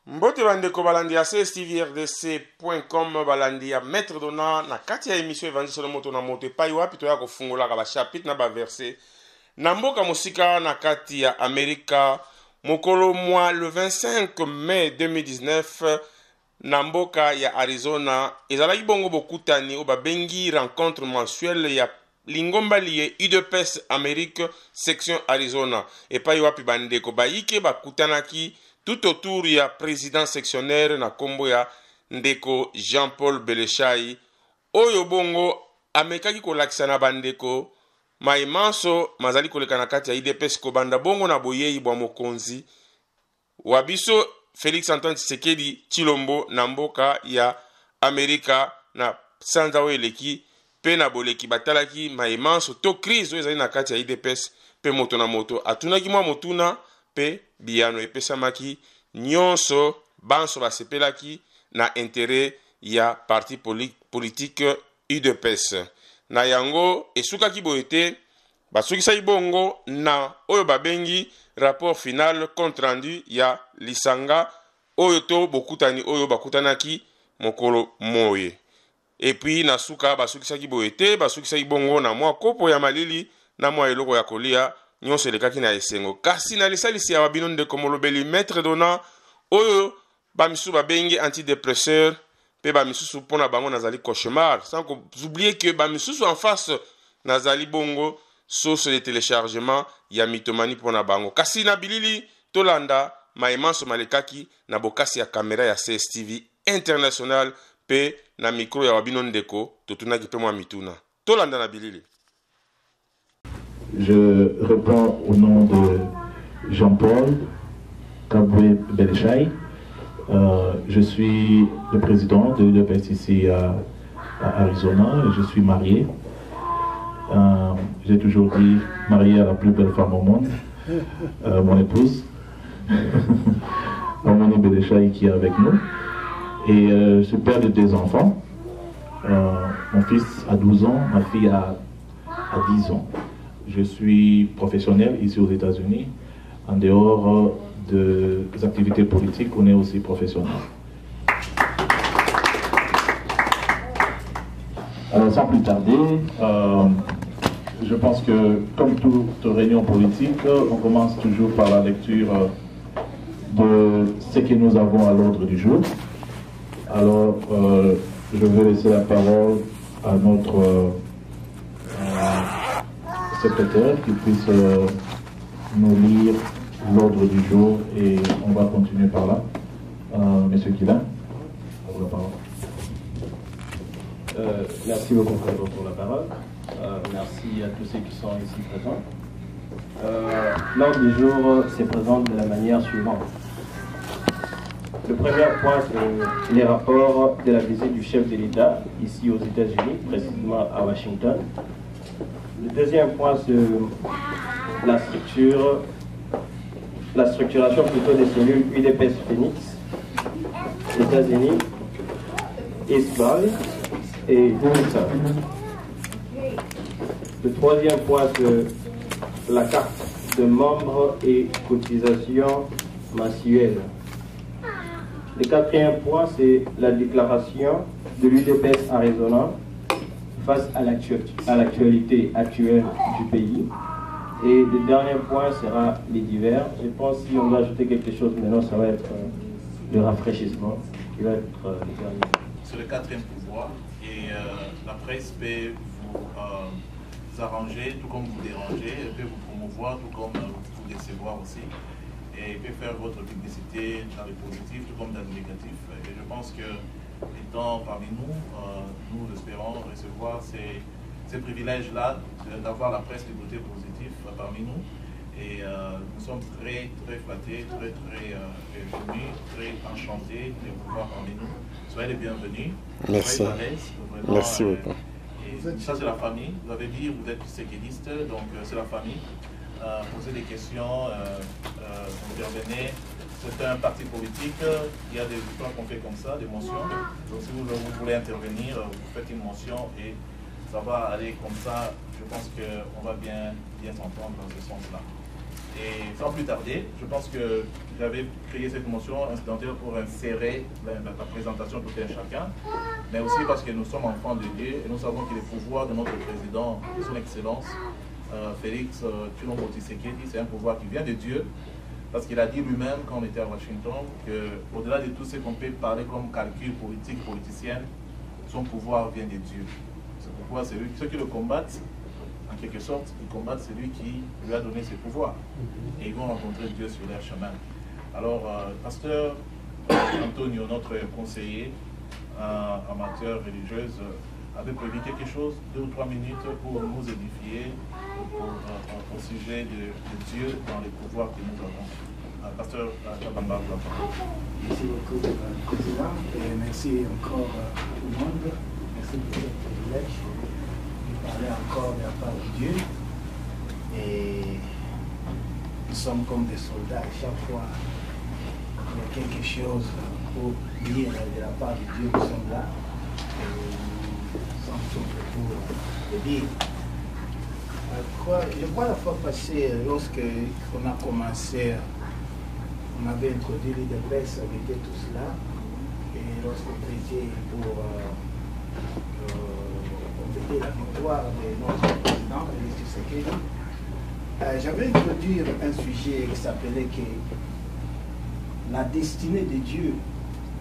Mbote bandeko balandi ya CSTV-RDC.com balandi ya Maître Dona na kati ya émission Évangile moto na moto epai wapi toya kofungolaka ba chapitre na ba verset na mboka mosika na kati ya Amerika mokolo mwa le 25 mai 2019 na mboka ya Arizona ezalaki bongo bokutani o babengi rencontre mensuelle ya lingomba liye UDPS Amérique section Arizona epai wapi bandeko baike bakutanaki tout autour ya président sectionnaire na kombo ya ndeko Jean-Paul Belechai oyo bongo amekaki kolakisa na bandeko maimanso mazali koleka na kati ya UDPS kobanda bongo na boyei bwa mokonzi wabiso Félix Antoine Tshisekedi Tshilombo na mboka ya Amerika na sanza oyo eleki pe na boleki batalaki maimanso to crise oyo ezali na kati ya UDPS pe moto na moto atunaki mwa motuna pe biano epesamaki nyonso banso basepelaki na intérêt ya parti politique UDPS na yango esukaki boyete basukisaki bongo na oyo babengi rapport final compte rendu ya lisanga oyo to bokutani oyo bakutanaki mokolo moye et puis na suka basukisaki boyete basukisaki bongo na mwa kopo ya malili na mwa eloko ya kolia nyonso elekaki na esengo kasi na lisalisi ya babino ndeko molobeli Maître Dona oyo bamisu babengi antidépresseur pe bamisusu mpona bango nazali cauchemar sans oublier que bamisusu en face nazali bongo source de téléchargement ya mitomani mpona bango kasi na bilili tolanda maemanso malekaki na bokasi ya kamera ya CSTV international pe na micro ya babino ndeko totunaki pe mwa mituna tolanda na bilili. Je réponds au nom de Jean-Paul Kabwe Belechai. Je suis le président de l'UDPS ici à Arizona et je suis marié. J'ai toujours dit marié à la plus belle femme au monde, mon épouse, Amoni Belechai qui est avec nous. Et je suis père de 2 enfants. Mon fils a 12 ans, ma fille a 10 ans. Je suis professionnel ici aux États-Unis. En dehors des activités politiques, on est aussi professionnel. Alors sans plus tarder, je pense que comme toute réunion politique, on commence toujours par la lecture de ce que nous avons à l'ordre du jour. Alors je vais laisser la parole à notre secrétaire qui puisse nous lire l'ordre du jour et on va continuer par là. Monsieur Kila, à vous la parole. Merci beaucoup pour la parole. Merci à tous ceux qui sont ici présents. L'ordre du jour se présente de la manière suivante. Le premier point, c'est les rapports de la visite du chef de l'État ici aux États-Unis, précisément à Washington. Le deuxième point, c'est la structuration plutôt des cellules UDPS Phoenix, États-Unis, East Valley et Utah. Le troisième point, c'est la carte de membres et cotisations mensuelles. Le quatrième point, c'est la déclaration de l'UDPS Arizona face à l'actualité actuelle du pays. Et le dernier point sera les divers. Je pense que si on doit ajouter quelque chose maintenant, ça va être le rafraîchissement qui va être le dernier. C'est le quatrième pouvoir et la presse peut vous arranger tout comme vous déranger, elle peut vous promouvoir tout comme vous décevoir aussi. Et peut faire votre publicité dans le positif tout comme dans le négatif. Et je pense que étant parmi nous, nous espérons recevoir ces privilèges-là d'avoir la presse du côté positif parmi nous. Et nous sommes très flattés, très émus, très enchantés de vous voir parmi nous. Soyez les bienvenus. Merci. Soyez à l'aise. Merci beaucoup. Et ça c'est la famille. Vous avez dit, vous êtes séquéliste, donc c'est la famille. Poser des questions, intervenir. C'est un parti politique, il y a des fois qu'on fait comme ça, des motions. Donc si vous voulez intervenir, vous faites une motion et ça va aller comme ça. Je pense qu'on va bien s'entendre dans ce sens-là. Et sans plus tarder, je pense que j'avais créé cette motion incidentelle pour insérer la présentation de tout un chacun, mais aussi parce que nous sommes enfants de Dieu et nous savons que les pouvoirs de notre président, de son Excellence, Félix Tshilombo Tshisekedi, c'est un pouvoir qui vient de Dieu, parce qu'il a dit lui-même quand on était à Washington qu'au-delà de tout ce qu'on peut parler comme calcul politique, politicien, son pouvoir vient de Dieu. Ce pouvoir, c'est lui. Ceux qui le combattent, en quelque sorte, ils combattent celui qui lui a donné ses pouvoirs. Et ils vont rencontrer Dieu sur leur chemin. Alors, pasteur Antonio, notre conseiller en matière religieuse, avait prévu quelque chose, 2 ou 3 minutes, pour nous édifier au sujet de Dieu dans les pouvoirs que nous avons. Pasteur Kabamba, vous la parole. Merci beaucoup, Président, et merci encore à tout le monde. Merci pour ce privilège de parler encore de la part de Dieu. Et nous sommes comme des soldats. Chaque fois qu'il y a quelque chose pour dire de la part de Dieu, nous sommes là. Et nous sommes tous pour le dire. Je crois la fois passée, lorsque on a commencé, on avait introduit les dépresses, on était tous là. Et lorsqu'on prêtait pour fêter la victoire de notre président, Félix Tshisekedi, j'avais introduit un sujet qui s'appelait que la destinée de Dieu,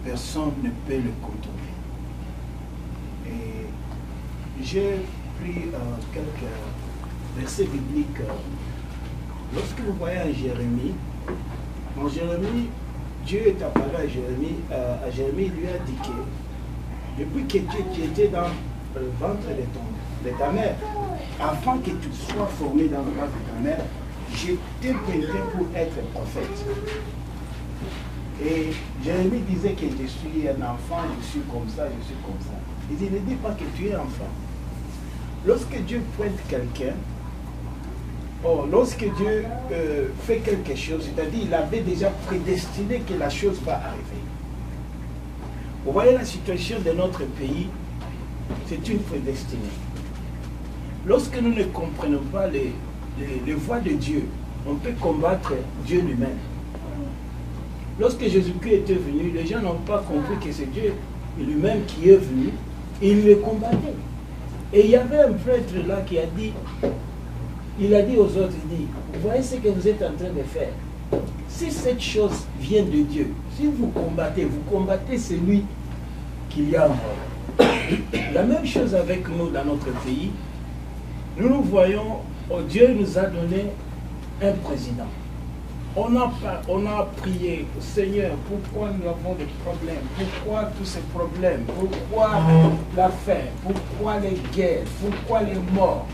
personne ne peut le contrôler. Et j'ai pris quelques versets bibliques. Lorsque vous voyez en Jérémie, Dieu est apparu à Jérémie, il lui a dit que depuis que tu étais dans le ventre de ta mère, afin que tu sois formé dans le ventre de ta mère, je t'ai préparé pour être prophète. Et Jérémie disait que je suis un enfant, je suis comme ça, je suis comme ça. Il ne dit pas que tu es enfant. Lorsque Dieu pointe quelqu'un, lorsque Dieu fait quelque chose, c'est-à-dire il avait déjà prédestiné que la chose va arriver. Vous voyez la situation de notre pays, c'est une prédestinée. Lorsque nous ne comprenons pas les voies de Dieu, on peut combattre Dieu lui-même. Lorsque Jésus-Christ était venu, les gens n'ont pas compris que c'est Dieu lui-même qui est venu, et il le combattait. Et il y avait un prêtre là qui a dit, il a dit aux autres, il dit, vous voyez ce que vous êtes en train de faire. Si cette chose vient de Dieu, si vous combattez celui qu'il y a envoyé. La même chose avec nous dans notre pays. Nous voyons, Dieu nous a donné un président. On a prié, Seigneur, pourquoi nous avons des problèmes? Pourquoi tous ces problèmes? Pourquoi la faim? Pourquoi les guerres? Pourquoi les morts?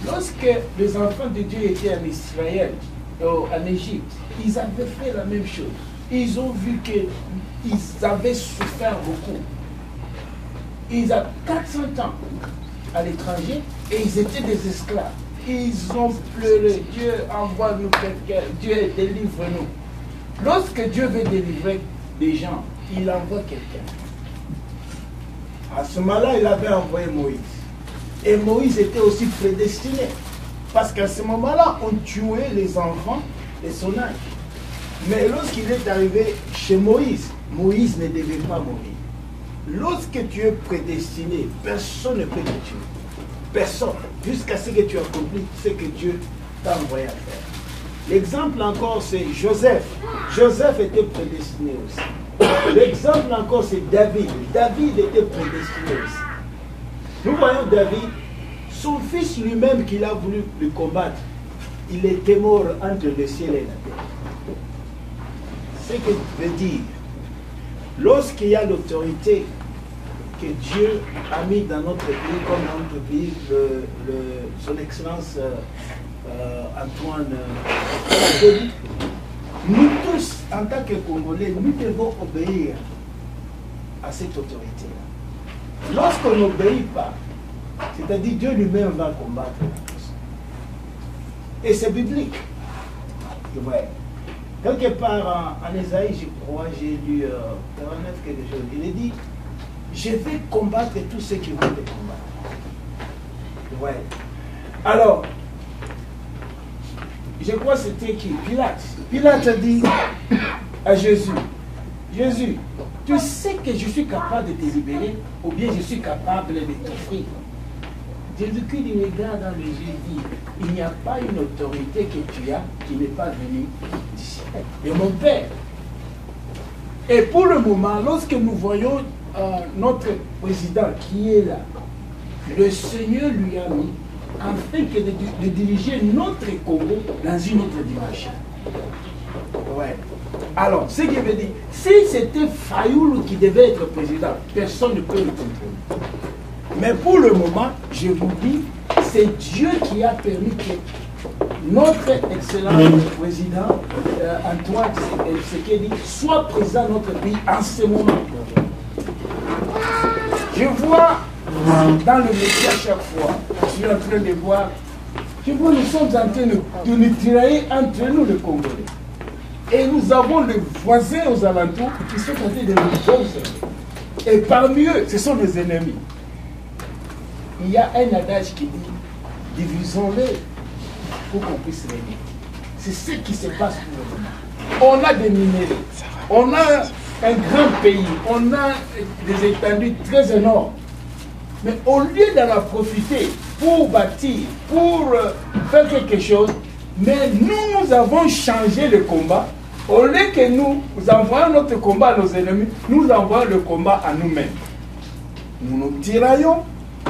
Lorsque les enfants de Dieu étaient en Israël, en Égypte, ils avaient fait la même chose. Ils ont vu qu'ils avaient souffert beaucoup. Ils avaient 400 ans à l'étranger et ils étaient des esclaves. Ils ont pleuré, Dieu envoie-nous quelqu'un, Dieu délivre-nous. Lorsque Dieu veut délivrer des gens, il envoie quelqu'un. À ce moment-là, il avait envoyé Moïse. Et Moïse était aussi prédestiné. Parce qu'à ce moment-là, on tuait les enfants de son âge. Mais lorsqu'il est arrivé chez Moïse, Moïse ne devait pas mourir. Lorsque tu es prédestiné, personne ne peut te tuer. Personne. Jusqu'à ce que tu accomplisses ce que Dieu t'a envoyé à faire. L'exemple encore, c'est Joseph. Joseph était prédestiné aussi. L'exemple encore, c'est David. David était prédestiné aussi. Nous voyons David, son fils lui-même qu'il a voulu le combattre, il était mort entre le ciel et la terre. Ce que veut dire, lorsqu'il y a l'autorité que Dieu a mis dans notre pays, comme dans notre pays, son Excellence Antoine, nous tous, en tant que Congolais, nous devons obéir à cette autorité-là. Lorsqu'on n'obéit pas, c'est-à-dire Dieu lui-même va combattre la personne. Et c'est biblique. Ouais. Quelque part en Ésaïe, je crois, j'ai lu 49 quelque chose. Il est dit, je vais combattre tous ceux qui vont te combattre. Ouais. Alors, je crois que c'était qui? Pilate. Pilate a dit à Jésus, Jésus, tu sais que je suis capable de te libérer ou bien je suis capable de t'offrir. Jésus-Christ il regarde dans les yeux et dit, il n'y a pas une autorité que tu as qui n'est pas venue du ciel, de mon Père. Et pour le moment, lorsque nous voyons notre président qui est là, le Seigneur lui a mis afin que de diriger notre Congo dans une autre dimension. Ouais. Alors, ce qui veut dire, si c'était Fayoulou qui devait être président, personne ne peut le contrôler. Mais pour le moment, je vous dis, c'est Dieu qui a permis que notre excellent président, Antoine Tshisekedi, soit président de notre pays en ce moment. Je vois dans le métier à chaque fois, je suis en train de voir, je vois nous sommes en train de nous tirailler entre nous, les Congolais. Et nous avons les voisins aux alentours qui sont en train de nous observer. Et parmi eux, ce sont des ennemis. Il y a un adage qui dit, divisons-les pour qu'on puisse régner. C'est ce qui se passe pour le moment. On a des minéraux, on a un grand pays, on a des étendues très énormes. Mais au lieu d'en profiter pour bâtir, pour faire quelque chose, mais nous avons changé le combat. Au lieu que nous envoyons notre combat à nos ennemis, nous envoyons le combat à nous-mêmes. Nous nous tiraillons,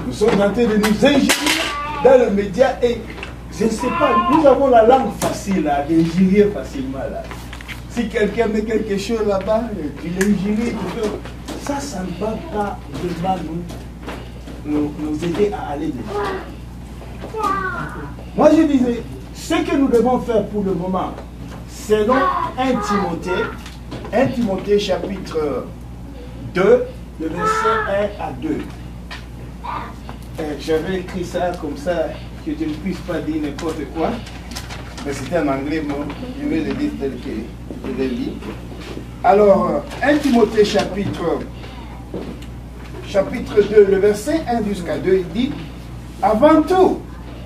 nous sommes en train de nous injurier dans les médias et je ne sais pas, nous avons la langue facile à injurier facilement là. Si quelqu'un met quelque chose là-bas, il injurie, ça ne va pas vraiment nous aider à aller de l'avant. Moi je disais, ce que nous devons faire pour le moment, selon 1 Timothée chapitre 2, le verset 1 à 2. J'avais écrit ça comme ça, que je ne puisse pas dire n'importe quoi. Mais c'était en anglais, moi, je vais le dire tel que je l'ai lu. Alors, 1 Timothée chapitre 2, le verset 1 jusqu'à 2, il dit, avant tout,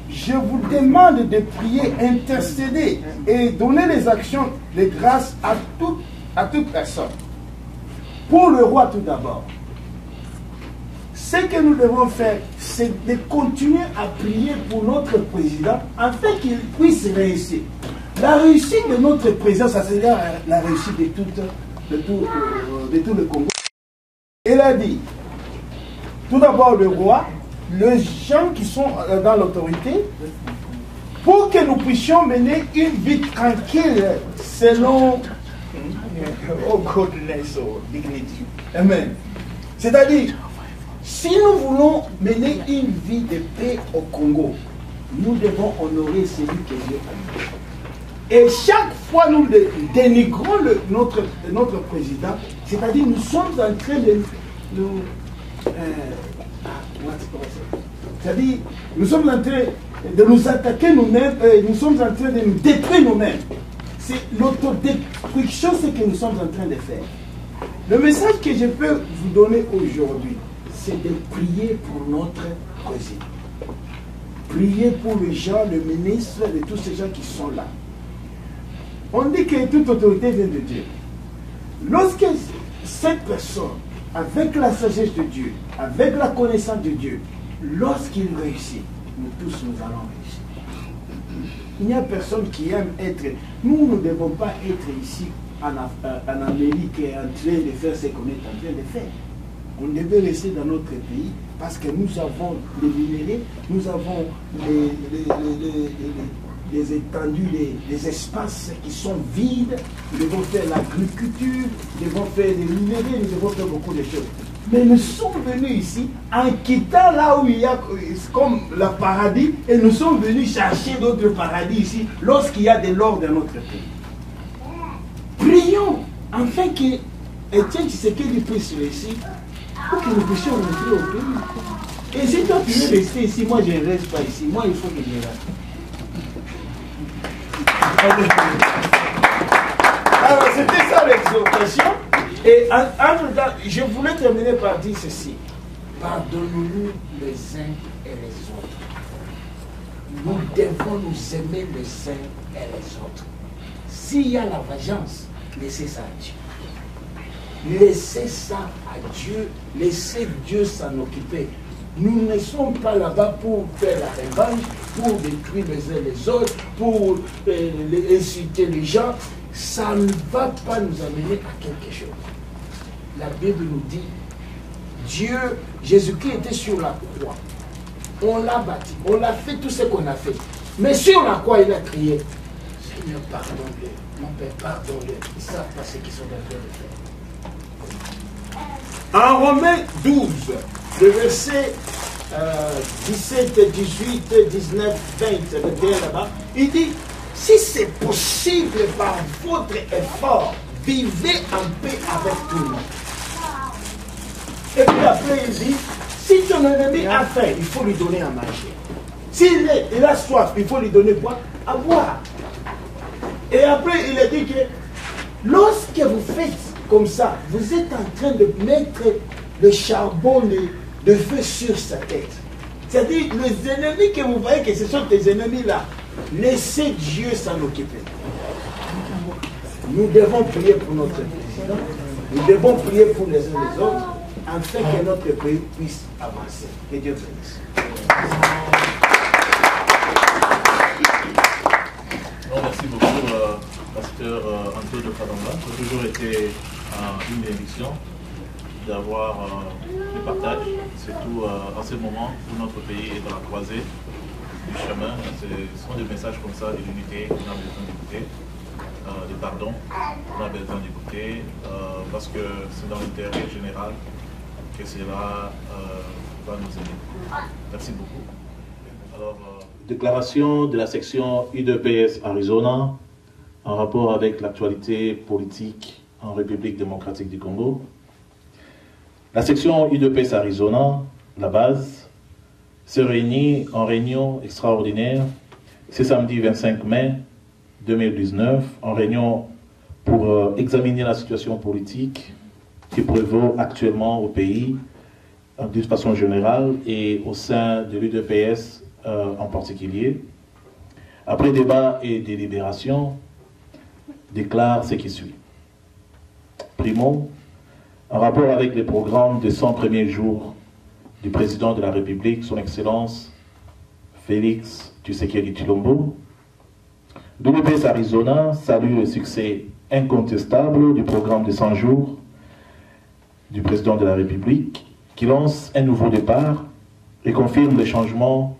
je vous demande de prier, intercéder et donner les actions de grâce à toute personne. Pour le roi tout d'abord. Ce que nous devons faire, c'est de continuer à prier pour notre président afin qu'il puisse réussir. La réussite de notre président, ça sera la réussite de tout le Congo. Il a dit, tout d'abord le roi, les gens qui sont dans l'autorité, pour que nous puissions mener une vie tranquille selon oh godliness, oh dignity. Amen. C'est-à-dire, si nous voulons mener une vie de paix au Congo, nous devons honorer celui que Dieu a mis. Et chaque fois nous dénigrons notre président, c'est-à-dire nous sommes en train de nous... c'est-à-dire, nous sommes en train de nous attaquer nous-mêmes, nous sommes en train de nous détruire nous-mêmes. C'est l'autodestruction ce que nous sommes en train de faire. Le message que je peux vous donner aujourd'hui, c'est de prier pour notre président. Prier pour les gens, le ministre, et tous ces gens qui sont là. On dit que toute autorité vient de Dieu. Lorsque cette personne, avec la sagesse de Dieu, avec la connaissance de Dieu, lorsqu'il réussit, nous tous nous allons réussir. Il n'y a personne qui aime être... Nous ne devons pas être ici en Amérique en train de faire ce qu'on est en train de faire. On devait rester dans notre pays parce que nous avons les minéraux, nous avons les étendues, les espaces qui sont vides. Nous devons faire l'agriculture, nous devons faire les minéraux, nous devons faire beaucoup de choses. Mais nous sommes venus ici en quittant là où il y a comme le paradis et nous sommes venus chercher d'autres paradis ici lorsqu'il y a de l'or dans notre pays. Prions afin que Etienne Tshisekedi puisse réussir pour que nous puissions rentrer au pays. Et si toi tu veux rester ici, moi je ne reste pas ici. Moi il faut que je reste. Alors c'était ça l'exhortation. Et entre-temps, je voulais terminer par dire ceci. Pardonnons-nous les uns et les autres. Nous devons nous aimer les uns et les autres. S'il y a la vengeance, laissez ça à Dieu. Laissez ça à Dieu, laissez Dieu s'en occuper. Nous ne sommes pas là-bas pour faire la revanche, pour détruire les uns les autres, pour inciter les gens. Ça ne va pas nous amener à quelque chose. La Bible nous dit, Dieu, Jésus-Christ était sur la croix. On l'a bâti, on l'a fait tout ce qu'on a fait. Mais sur la croix, il a crié, Seigneur, pardonne-le, mon Père, pardonne-le. Ils ne savent pas ce qu'ils sont en train de faire. En Romains 12, le verset 17, 18, 19, 20, le dernier là-bas, il dit, si c'est possible par votre effort, vivez en paix avec tout le monde. Et puis après, il dit, si ton ennemi a faim, il faut lui donner à manger. S'il a soif, il faut lui donner quoi? À boire. Et après, il a dit que lorsque vous faites comme ça, vous êtes en train de mettre le charbon de feu sur sa tête. C'est-à-dire, les ennemis que vous voyez que ce sont tes ennemis-là, laissez Dieu s'en occuper. Nous devons prier pour notre président. Nous devons prier pour les uns les autres, afin que notre pays puisse avancer. Que Dieu bénisse. Bon, merci beaucoup, pasteur Anto de Kadanga. Ça a toujours été une émission d'avoir le partage, surtout en ce moment où notre pays est dans la croisée du chemin. Ce sont des messages comme ça, de l'unité qu'on a besoin d'écouter, de pardon qu'on a besoin d'écouter, parce que c'est dans l'intérêt général que cela va nous aider. Merci beaucoup. Alors, Déclaration de la section UDPS Arizona en rapport avec l'actualité politique en République démocratique du Congo. La section UDPS Arizona, la base, se réunit en réunion extraordinaire ce samedi 25 mai 2019, en réunion pour examiner la situation politique qui prévaut actuellement au pays d'une façon générale et au sein de l'UDPS en particulier. Après débat et délibération, déclare ce qui suit. Primo, en rapport avec les programmes des 100 premiers jours du président de la République, son Excellence Félix Tshisekedi Tshilombo, l'UDPS Arizona salue le succès incontestable du programme des 100 jours du président de la République qui lance un nouveau départ et confirme les changements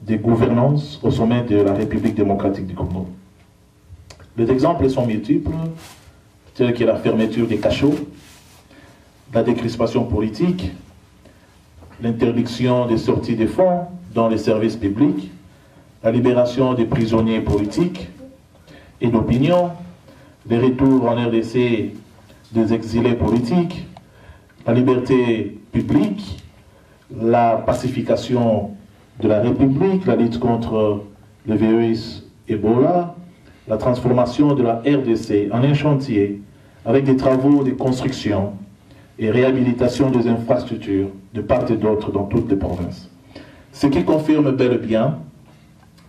des gouvernances au sommet de la République démocratique du Congo. Les exemples sont multiples, tels que la fermeture des cachots, la décrispation politique, l'interdiction des sorties de fonds dans les services publics, la libération des prisonniers politiques et d'opinion, les retours en RDC des exilés politiques, la liberté publique, la pacification de la République, la lutte contre le virus Ebola, la transformation de la RDC en un chantier avec des travaux de construction et réhabilitation des infrastructures de part et d'autre dans toutes les provinces. Ce qui confirme bel et bien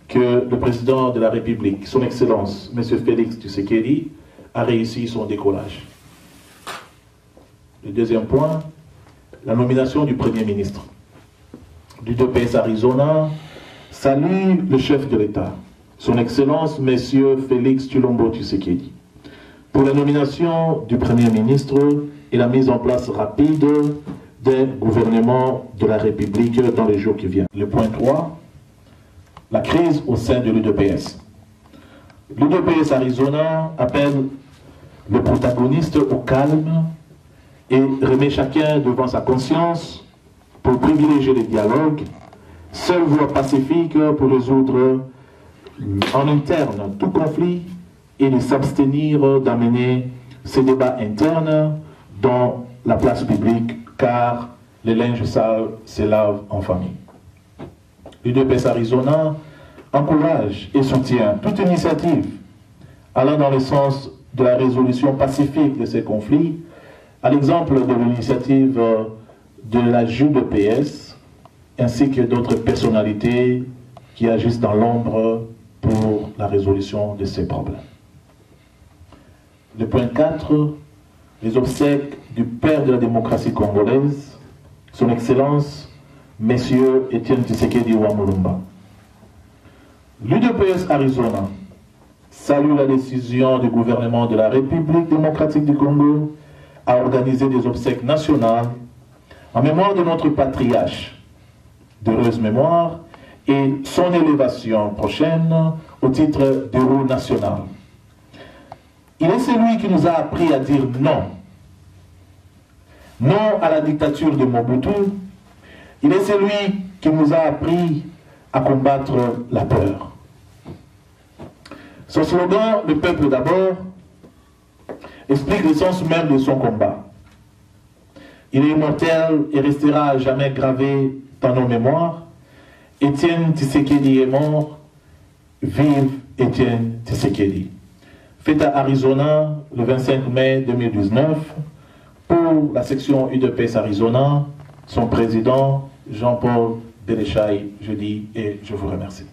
que le président de la République, son Excellence, M. Félix Tshisekedi, a réussi son décollage. Le deuxième point, la nomination du Premier ministre. L'UDPS Arizona salue le chef de l'État, son Excellence, M. Félix Tshilombo Tshisekedi, pour la nomination du Premier ministre et la mise en place rapide d'un gouvernement de la République dans les jours qui viennent. Le point 3, la crise au sein de l'UDPS. L'UDPS Arizona appelle le protagoniste au calme et remet chacun devant sa conscience pour privilégier les dialogues, seule voie pacifique pour résoudre en interne tout conflit et de s'abstenir d'amener ces débats internes dans la place publique, car le linge sale se lave en famille. L'UDPS Arizona encourage et soutient toute initiative allant dans le sens de la résolution pacifique de ces conflits, à l'exemple de l'initiative de la JUDPS, ainsi que d'autres personnalités qui agissent dans l'ombre pour la résolution de ces problèmes. Le point 4, les obsèques du père de la démocratie congolaise, son Excellence, Messieurs Etienne Tshisekedi Wamulumba. L'UDPS Arizona salue la décision du gouvernement de la République démocratique du Congo à organiser des obsèques nationales en mémoire de notre patriarche, d'heureuse mémoire, et son élévation prochaine au titre d'héros national. Il est celui qui nous a appris à dire non. Non à la dictature de Mobutu. Il est celui qui nous a appris à combattre la peur. Son slogan, le peuple d'abord, explique le sens même de son combat. Il est immortel et restera à jamais gravé dans nos mémoires. Etienne Tshisekedi est mort. Vive Etienne Tshisekedi. Fait à Arizona le 25 mai 2019 pour la section UDPS Arizona, son président Jean-Paul Béléchaï, je dis et je vous remercie.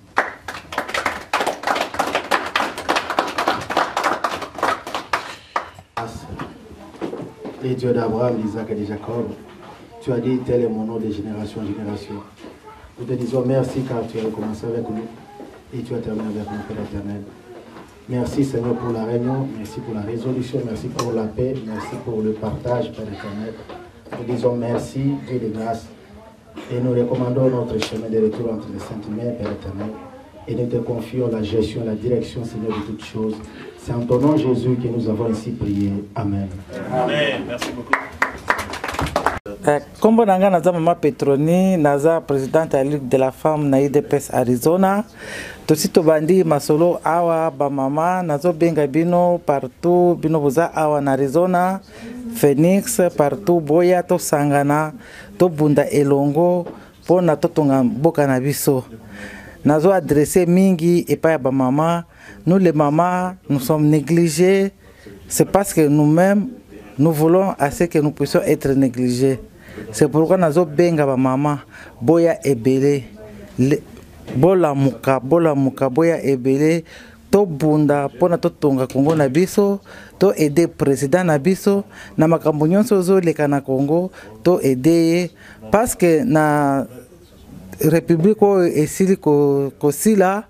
Et Dieu d'Abraham, d'Isaac et de Jacob, tu as dit tel est mon nom de génération en génération. Nous te disons merci car tu as recommencé avec nous et tu as terminé avec nous, Père éternel. Merci Seigneur pour la réunion, merci pour la résolution, merci pour la paix, merci pour le partage, Père éternel. Nous disons merci, Dieu de grâce, et nous recommandons notre chemin de retour entre les saintes mains, Père éternel, et nous te confions la gestion, la direction, Seigneur, de toutes choses. C'est en ton nom, Jésus, que nous avons ainsi prié. Amen. Amen. Merci beaucoup. Kombo nanga naza Mama Petroni, naza présidente à la Ligue de la Femme na UDPS Arizona. Tosi tobandi masolo awa ba mama nazo benga bino partout bino boza awa na Arizona, Phoenix partout boya to sangana to bunda elongo pona to tonga boka na biso. Nazo adresser mingi epa ya ba mama. Nous les mamans, nous sommes négligés. C'est parce que nous-mêmes, nous voulons assez que nous puissions être négligés. C'est pourquoi nous avons benga ba maman, boya ebele, bola muka, boya ebele, to bunda, pona to tonga Congo na biso, to aider président na biso, na makambo nyonso zo leka na Congo, to aider parce que na République esili ko sila.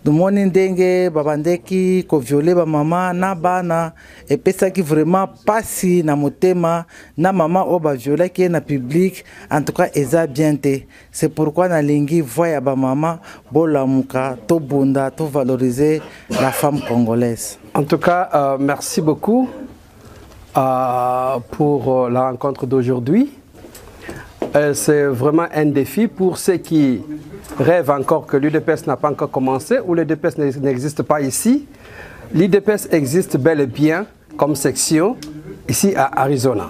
Dumoni ndenge babandeki ko violer ba mama na bana et pesa qui vraiment passi na motema na mama o ba violer qui na public en tout cas eza bien te. C'est pourquoi na lingi voya ba mama bola muka to bunda to valoriser la femme congolaise. En tout cas merci beaucoup pour la rencontre d'aujourd'hui. C'est vraiment un défi pour ceux qui rêvent encore que l'UDPS n'a pas encore commencé ou l'UDPS n'existe pas ici. L'UDPS existe bel et bien comme section ici à Arizona.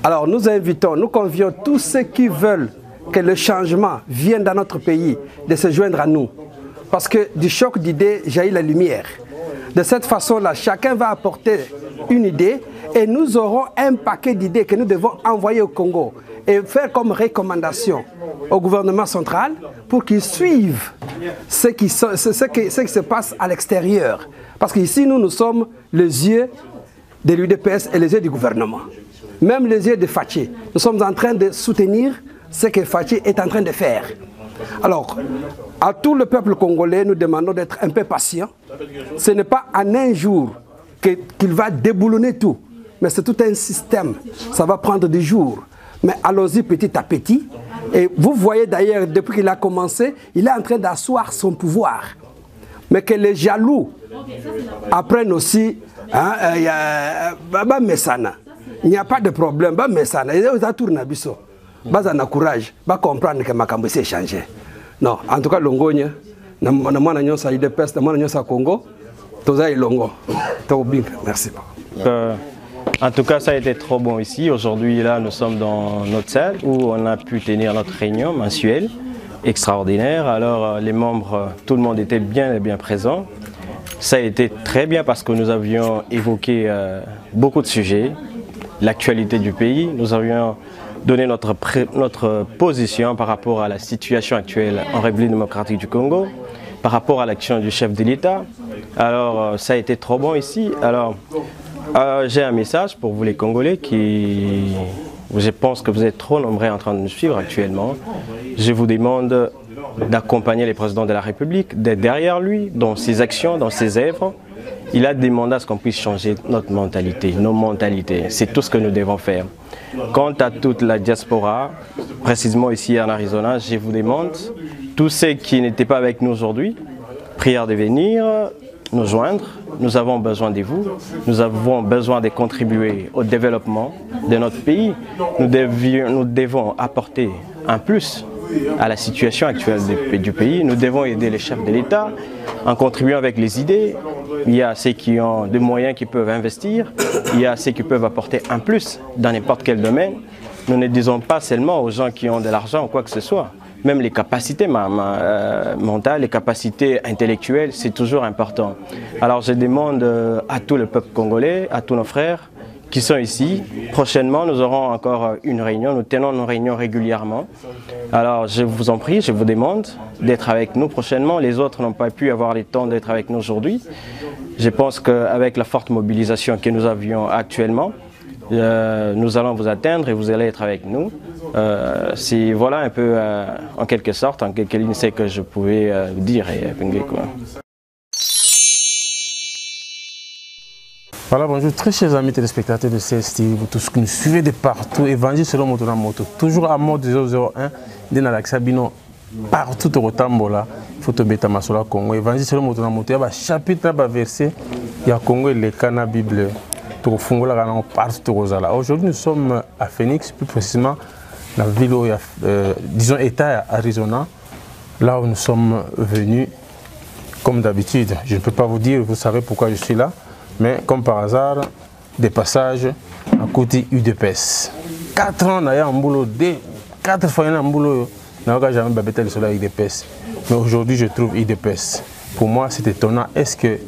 Alors nous convions tous ceux qui veulent que le changement vienne dans notre pays de se joindre à nous. Parce que du choc d'idées jaillit la lumière. De cette façon-là, chacun va apporter une idée et nous aurons un paquet d'idées que nous devons envoyer au Congo et faire comme recommandation au gouvernement central pour qu'ils suivent ce qui se passe à l'extérieur. Parce qu'ici, nous sommes les yeux de l'UDPS et les yeux du gouvernement. Même les yeux de Fachi. Nous sommes en train de soutenir ce que Fachi est en train de faire. Alors, à tout le peuple congolais, nous demandons d'être un peu patient. Ce n'est pas en un jour qu'il va déboulonner tout, mais c'est tout un système. Ça va prendre des jours. Mais allons-y petit à petit. Et vous voyez d'ailleurs, depuis qu'il a commencé, il est en train d'asseoir son pouvoir. Mais que les jaloux apprennent aussi, il n'y a pas de problème. Bazana courage, ba comprendre que makambo s'est changé. Non, en tout cas Longogne, na mwana nyonsa UDPS, na mwana nyonsa Congo, toza ilongo. Merci. En tout cas, ça a été trop bon ici. Aujourd'hui, là, nous sommes dans notre salle où on a pu tenir notre réunion mensuelle extraordinaire. Alors, les membres, tout le monde était bien présent. Ça a été très bien parce que nous avions évoqué beaucoup de sujets, l'actualité du pays. Nous avions donné notre position par rapport à la situation actuelle en République démocratique du Congo. par rapport à l'action du chef de l'État. Alors, ça a été trop bon ici. Alors, j'ai un message pour vous les Congolais qui... Je pense que vous êtes trop nombreux en train de nous suivre actuellement. Je vous demande d'accompagner le président de la République, d'être derrière lui, dans ses actions, dans ses œuvres. Il a demandé à ce qu'on puisse changer notre mentalité, nos mentalités. C'est tout ce que nous devons faire. Quant à toute la diaspora, précisément ici en Arizona, je vous demande, tous ceux qui n'étaient pas avec nous aujourd'hui, prière de venir nous joindre. Nous avons besoin de vous. Nous avons besoin de contribuer au développement de notre pays. Nous devons apporter un plus à la situation actuelle du pays. Nous devons aider les chefs de l'État en contribuant avec les idées. Il y a ceux qui ont des moyens qui peuvent investir. Il y a ceux qui peuvent apporter un plus dans n'importe quel domaine. Nous ne disons pas seulement aux gens qui ont de l'argent ou quoi que ce soit. Même les capacités mentales, les capacités intellectuelles, c'est toujours important. Alors je demande à tout le peuple congolais, à tous nos frères qui sont ici. Prochainement, nous aurons encore une réunion. Nous tenons nos réunions régulièrement. Alors je vous en prie, je vous demande d'être avec nous prochainement. Les autres n'ont pas pu avoir le temps d'être avec nous aujourd'hui. Je pense qu'avec la forte mobilisation que nous avions actuellement, nous allons vous atteindre et vous allez être avec nous. C'est voilà un peu, en quelque sorte, en quelques lignes, ce que je pouvais dire. Voilà, bonjour, très chers amis téléspectateurs de CSTV, vous tous qui nous suivez de partout, Évangile selon Moto na Moto, toujours à mode 001, de Nalaxabino, partout au Tambola, il faut tomber à Masola Congo, Évangile selon Moto na Moto, il y a un chapitre, un verset, il y a Congo et le Cana Bible. Aujourd'hui, nous sommes à Phoenix, plus précisément dans la ville où il y a, disons, État Arizona, là où nous sommes venus, comme d'habitude. Je ne peux pas vous dire, vous savez pourquoi je suis là, mais comme par hasard, des passages à côté UDPS. 4 ans, il y a un boulot, 4 fois, il y a un boulot, il n'y a jamais babété le soleil UDPS. Mais aujourd'hui, je trouve UDPS. Pour moi, c'est étonnant. Est-ce que,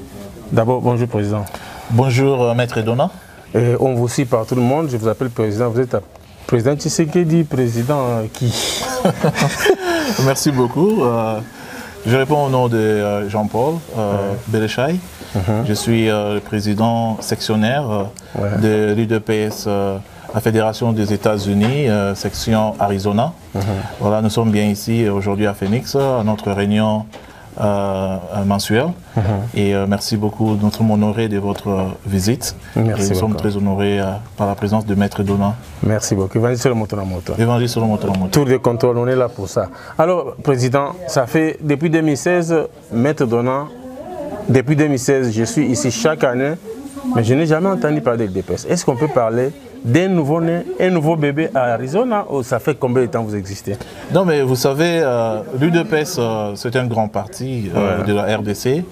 d'abord, bonjour Président. Bonjour Maître Edona. On vous suit par tout le monde, je vous appelle président, vous êtes président Tshisekedi, président qui? Merci beaucoup. Je réponds au nom de Jean-Paul Béléchaï. Je suis le président sectionnaire de l'UDPS, la Fédération des États-Unis, section Arizona. Voilà, nous sommes bien ici aujourd'hui à Phoenix, à notre réunion mensuel. Et merci beaucoup, nous sommes honorés de votre visite. Merci. Nous sommes très honorés par la présence de Maître Dona. Merci beaucoup. Évangile sur le moto na moto. Évangile sur le moto na moto. Tour de contrôle, on est là pour ça. Alors, Président, ça fait depuis 2016, Maître Dona, depuis 2016, je suis ici chaque année, mais je n'ai jamais entendu parler de DPS. Est-ce qu'on peut parler d'un nouveau-né, un nouveau bébé à Arizona, ou ça fait combien de temps vous existez? Non, mais vous savez, l'UDPS, c'est un grand parti de la RDC.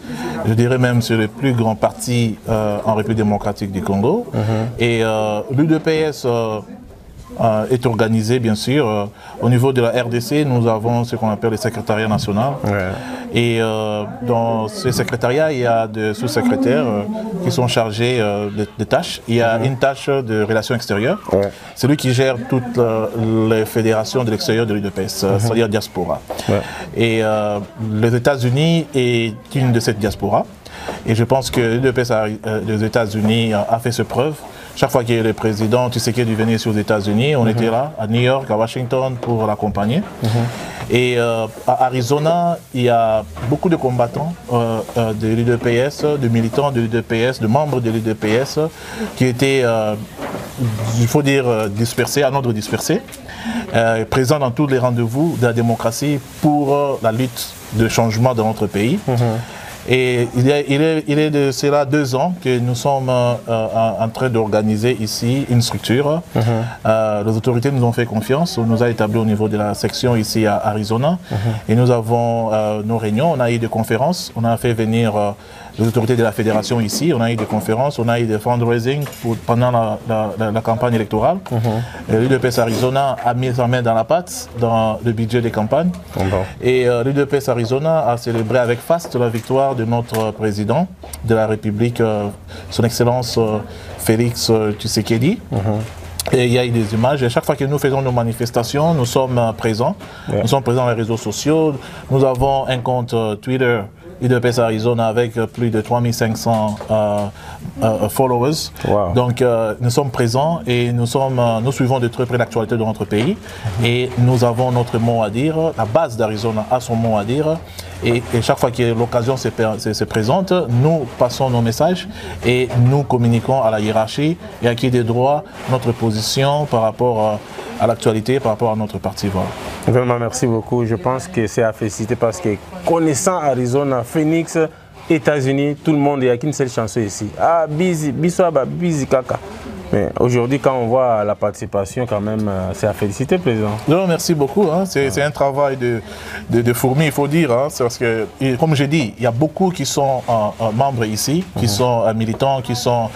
Je dirais même c'est le plus grand parti en République démocratique du Congo. Et l'UDPS est organisé, bien sûr. Au niveau de la RDC, nous avons ce qu'on appelle le secrétariat national. Et dans ce secrétariat, il y a des sous-secrétaires qui sont chargés de tâches. Il y a une tâche de relations extérieures. C'est lui qui gère toutes les fédérations de l'extérieur de l'UDPS, c'est-à-dire diaspora. Et les États-Unis est une de cette diaspora. Et je pense que l'UDPS des États-Unis a fait ses preuves. Chaque fois qu'il y a le président Tshisekedi venait sur les États-Unis, on était là, à New York, à Washington, pour l'accompagner. Et à Arizona, il y a beaucoup de combattants de l'UDPS, de militants de l'UDPS, de membres de l'UDPS, qui étaient, il faut dire, dispersés, à ordre dispersé, présents dans tous les rendez-vous de la démocratie pour la lutte de changement dans notre pays. Et il est de cela 2 ans que nous sommes en train d'organiser ici une structure. Les autorités nous ont fait confiance, on nous a établi au niveau de la section ici à Arizona. Et nous avons nos réunions, on a eu des conférences, on a fait venir les autorités de la fédération ici, on a eu des conférences, on a eu des fundraising pendant la campagne électorale. L'UDPS Arizona a mis sa main dans la pâte dans le budget des campagnes. Et l'UDPS Arizona a célébré avec faste la victoire de notre président de la République, son Excellence Félix Tshisekedi. Et il y a eu des images. Et chaque fois que nous faisons nos manifestations, nous sommes présents. Ouais. Nous sommes présents dans les réseaux sociaux. Nous avons un compte Twitter, UDPS Arizona, avec plus de 3500 followers. Wow. Donc nous sommes présents et nous suivons de très près l'actualité de notre pays. Et nous avons notre mot à dire. La base d'Arizona a son mot à dire. Et chaque fois que l'occasion se présente, nous passons nos messages et nous communiquons à la hiérarchie et à qui des droits notre position par rapport à l'actualité, par rapport à notre parti. Voilà. Vraiment, merci beaucoup. Je pense que c'est à féliciter parce que connaissant Arizona, Phoenix, États-Unis, tout le monde, il n'y a qu'une seule chanson ici. Ah, busy, bisouaba, busy, caca. Mais aujourd'hui, quand on voit la participation, quand même, c'est à féliciter, Président. Non, merci beaucoup. Hein. C'est un travail de fourmi, il faut dire. Hein. Parce que, comme j'ai dit, il y a beaucoup qui sont membres ici, qui sont militants, qui sont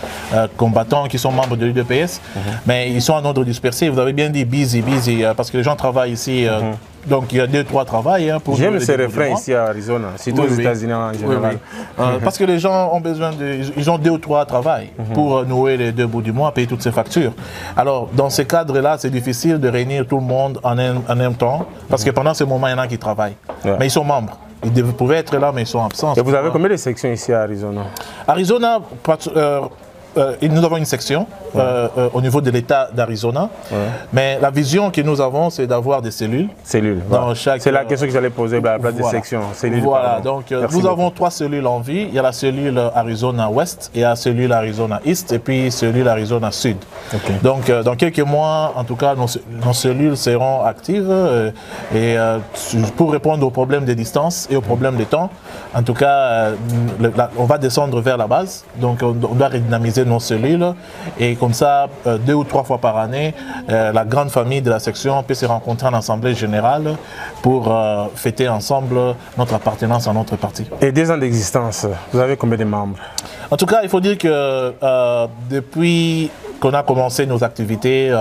combattants, qui sont membres de l'UDPS. Mais ils sont en ordre dispersé. Vous avez bien dit busy, parce que les gens travaillent ici. Donc il y a 2-3 travails. Hein, j'aime ces refrains ici à Arizona, surtout aux États-Unis en général. Parce que les gens ont besoin ils ont 2 ou 3 travails pour nouer les 2 bouts du mois, payer toutes ces factures. Alors dans ces cadres-là, c'est difficile de réunir tout le monde en même temps, parce que pendant ce moment, il y en a qui travaillent. Mais ils sont membres. Ils pouvaient être là, mais ils sont absents. Et vous avez combien de sections ici à Arizona? Arizona, nous avons une section au niveau de l'État d'Arizona, mais la vision que nous avons, c'est d'avoir des cellules. Dans chaque. C'est la question que j'allais poser à la place des sections. Voilà, donc nous avons 3 cellules en vie. Il y a la cellule Arizona Ouest, il y a la cellule Arizona East et puis cellule Arizona Sud. Okay. Donc dans quelques mois, en tout cas, nos cellules seront actives et pour répondre aux problèmes de distance et aux problèmes de temps. En tout cas, on va descendre vers la base, donc on doit redynamiser nos cellules et comme ça, 2 ou 3 fois par année, la grande famille de la section peut se rencontrer en assemblée générale pour fêter ensemble notre appartenance à notre parti. Et 2 ans d'existence, vous avez combien de membres? En tout cas, il faut dire que depuis qu'on a commencé nos activités,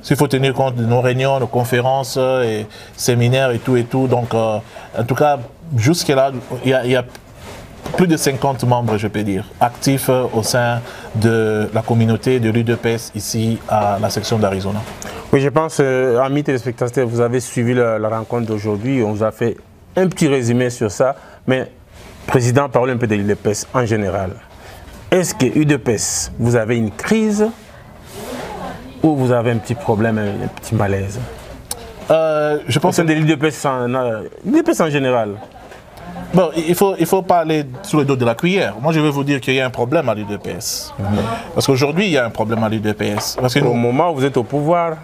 il faut tenir compte de nos réunions, nos conférences, et séminaires et tout. Donc, en tout cas, jusque-là, il y a plus de 50 membres, je peux dire, actifs au sein de la communauté de l'UDPS ici à la section d'Arizona. Oui, je pense, amis téléspectateurs, vous avez suivi la rencontre d'aujourd'hui. On vous a fait un petit résumé sur ça. Mais, Président, parlez un peu de l'UDPS en général. Est-ce que l'UDPS, vous avez une crise ou vous avez un petit problème, un petit malaise? Je pense que de l'UDPS en général. Bon, il faut pas aller sur le dos de la cuillère. Moi, je vais vous dire qu'il y a un problème à l'UDPS. Parce qu'aujourd'hui, il y a un problème à l'UDPS. Au moment où vous êtes au pouvoir,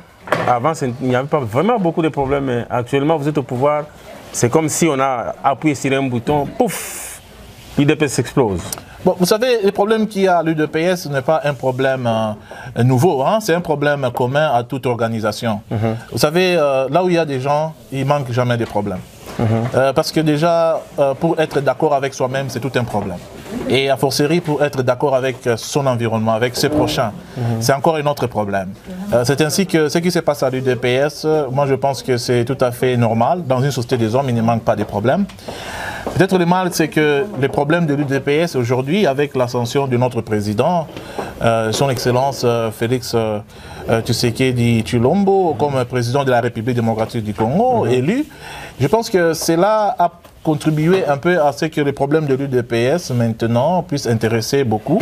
avant, il n'y avait pas vraiment beaucoup de problèmes. Mais actuellement, vous êtes au pouvoir. C'est comme si on a appuyé sur un bouton, pouf, l'UDPS explose. Bon, vous savez, le problème qu'il y a à l'UDPS n'est pas un problème nouveau, hein? C'est un problème commun à toute organisation. Vous savez, là où il y a des gens, il ne manque jamais de problèmes. Parce que déjà, pour être d'accord avec soi-même, c'est tout un problème. Et a fortiori, pour être d'accord avec son environnement, avec ses prochains, c'est encore un autre problème. C'est ainsi que ce qui se passe à l'UDPS, moi je pense que c'est tout à fait normal. Dans une société des hommes, il ne manque pas de problèmes. Peut-être le mal, c'est que les problèmes de l'UDPS aujourd'hui, avec l'ascension de notre président, son Excellence Félix Tshisekedi Tshilombo, comme président de la République démocratique du Congo, élu, je pense que cela a contribué un peu à ce que les problèmes de l'UDPS maintenant puissent intéresser beaucoup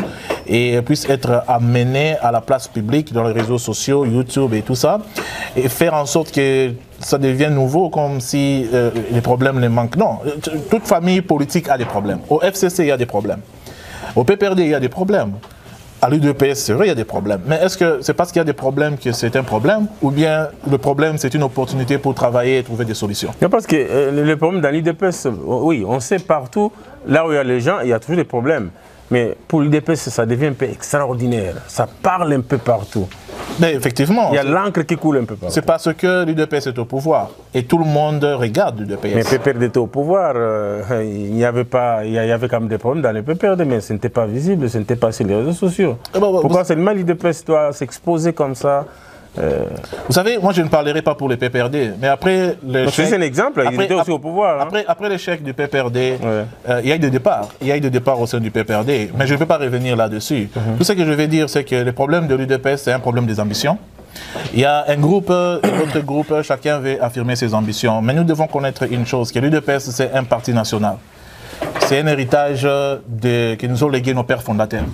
et puissent être amenés à la place publique dans les réseaux sociaux, YouTube et tout ça, et faire en sorte que ça devienne nouveau comme si les problèmes ne manquent. Non, toute famille politique a des problèmes. Au FCC, il y a des problèmes. Au PPRD, il y a des problèmes. À l'UDPS, c'est vrai, il y a des problèmes. Mais est-ce que c'est parce qu'il y a des problèmes que c'est un problème, ou bien le problème, c'est une opportunité pour travailler et trouver des solutions? Non, parce que le problème dans l'UDPS, oui, on sait partout, là où il y a les gens, il y a toujours des problèmes. Mais pour l'UDPS, ça devient un peu extraordinaire. Ça parle un peu partout. Mais effectivement. Il y a l'encre qui coule un peu partout. C'est parce que l'UDPS est au pouvoir. Et tout le monde regarde l'UDPS. Mais PPRD était au pouvoir. Il y avait quand même des problèmes dans les PPRD, mais ce n'était pas visible, ce n'était pas sur les réseaux sociaux. Pourquoi seulement l'UDPS doit s'exposer comme ça? Vous savez, moi je ne parlerai pas pour les PPRD, mais après l'échec... C'est un exemple, il était aussi au pouvoir. Après l'échec du PPRD, il y a eu des départs. Il y a eu des départs au sein du PPRD, mais je ne peux pas revenir là-dessus. Tout ce que je vais dire, c'est que le problème de l'UDPS, c'est un problème des ambitions. Il y a un groupe et d'autres groupes, chacun veut affirmer ses ambitions. Mais nous devons connaître une chose, que l'UDPS, c'est un parti national. C'est un héritage que nous ont légué nos pères fondateurs.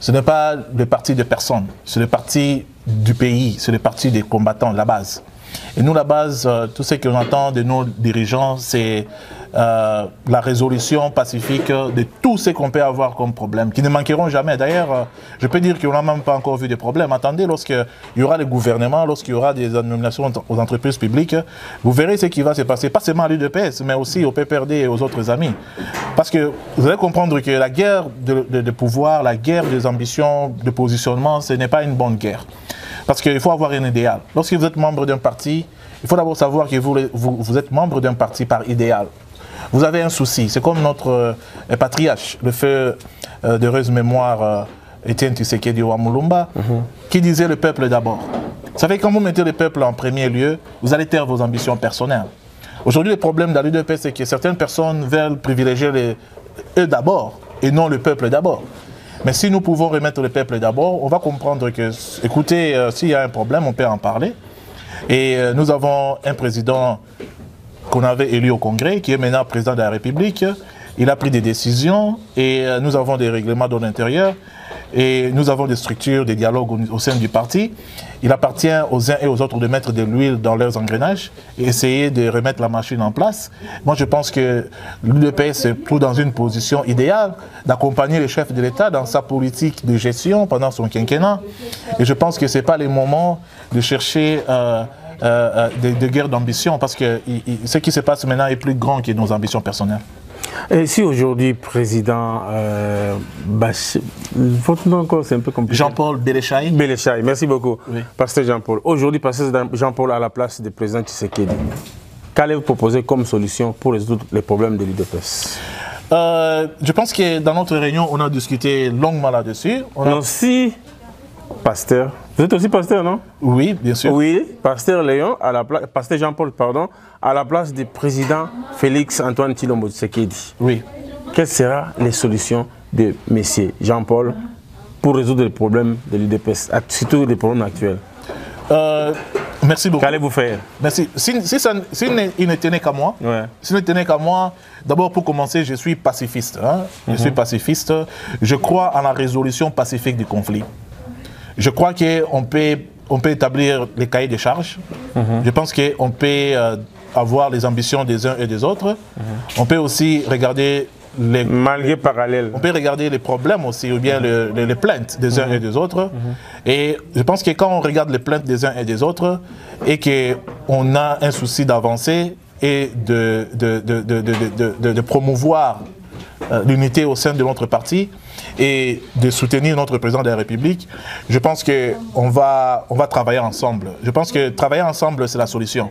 Ce n'est pas le parti de personne, c'est le parti du pays, c'est le parti des combattants, la base. Et nous, la base, tout ce qu'on entend de nos dirigeants, c'est la résolution pacifique de tout ce qu'on peut avoir comme problème, qui ne manqueront jamais. D'ailleurs, je peux dire qu'on n'a même pas encore vu de problème. Attendez, lorsqu'il y aura le gouvernement, lorsqu'il y aura des nominations aux entreprises publiques, vous verrez ce qui va se passer, pas seulement à l'UDPS, mais aussi au PPRD et aux autres amis. Parce que vous allez comprendre que la guerre de pouvoir, la guerre des ambitions, de positionnement, ce n'est pas une bonne guerre. Parce qu'il faut avoir un idéal. Lorsque vous êtes membre d'un parti, il faut d'abord savoir que vous êtes membre d'un parti par idéal. Vous avez un souci. C'est comme notre patriarche, le feu d'heureuse mémoire Étienne Tshisekedi Wamulumba, qui disait le peuple d'abord. Vous savez, quand vous mettez le peuple en premier lieu, vous allez taire vos ambitions personnelles. Aujourd'hui, le problème dans l'UDP, c'est que certaines personnes veulent privilégier eux d'abord et non le peuple d'abord. Mais si nous pouvons remettre le peuple d'abord, on va comprendre que, écoutez, s'il y a un problème, on peut en parler. Et nous avons un président qu'on avait élu au Congrès, qui est maintenant président de la République. Il a pris des décisions et nous avons des règlements de l'intérieur et nous avons des structures, des dialogues au sein du parti. Il appartient aux uns et aux autres de mettre de l'huile dans leurs engrenages et essayer de remettre la machine en place. Moi, je pense que l'UDPS est tout dans une position idéale d'accompagner le chef de l'État dans sa politique de gestion pendant son quinquennat. Et je pense que ce n'est pas le moment de chercher de guerre d'ambition parce que ce qui se passe maintenant est plus grand que nos ambitions personnelles. Et si aujourd'hui, président, votre nom encore, c'est un peu compliqué. Jean-Paul Béléchaï. Béléchaï, merci beaucoup. Oui. Pasteur Jean-Paul. Aujourd'hui, pasteur Jean-Paul à la place du président Tshisekedi. Qu'allez-vous proposer comme solution pour résoudre les problèmes de l'UDPS? Je pense que dans notre réunion, on a discuté longuement là-dessus. Aussi, pasteur. Vous êtes aussi pasteur, non? Oui, bien sûr. Oui, pasteur Léon, pasteur Jean-Paul, pardon, à la place du président Félix Antoine Tshilombo Tshisekedi. Oui. Quelles seront les solutions de M. Jean-Paul pour résoudre les problèmes de l'UDPS, surtout les problèmes actuels? Merci beaucoup. Qu'allez-vous faire? Merci. Si il ne tenait qu'à moi, s'il ne tenait qu'à moi, d'abord pour commencer, je suis pacifiste. Hein? Je suis pacifiste. Je crois en la résolution pacifique du conflit. Je crois qu'on peut établir les cahiers des charges. Je pense qu'on peut avoir les ambitions des uns et des autres. On peut aussi regarder les... Malgré parallèles. On peut regarder les problèmes aussi, ou bien les plaintes des uns et des autres. Et je pense que quand on regarde les plaintes des uns et des autres, et qu'on a un souci d'avancer et de promouvoir l'unité au sein de notre parti et de soutenir notre président de la République, je pense qu'on va travailler ensemble. Je pense que travailler ensemble, c'est la solution.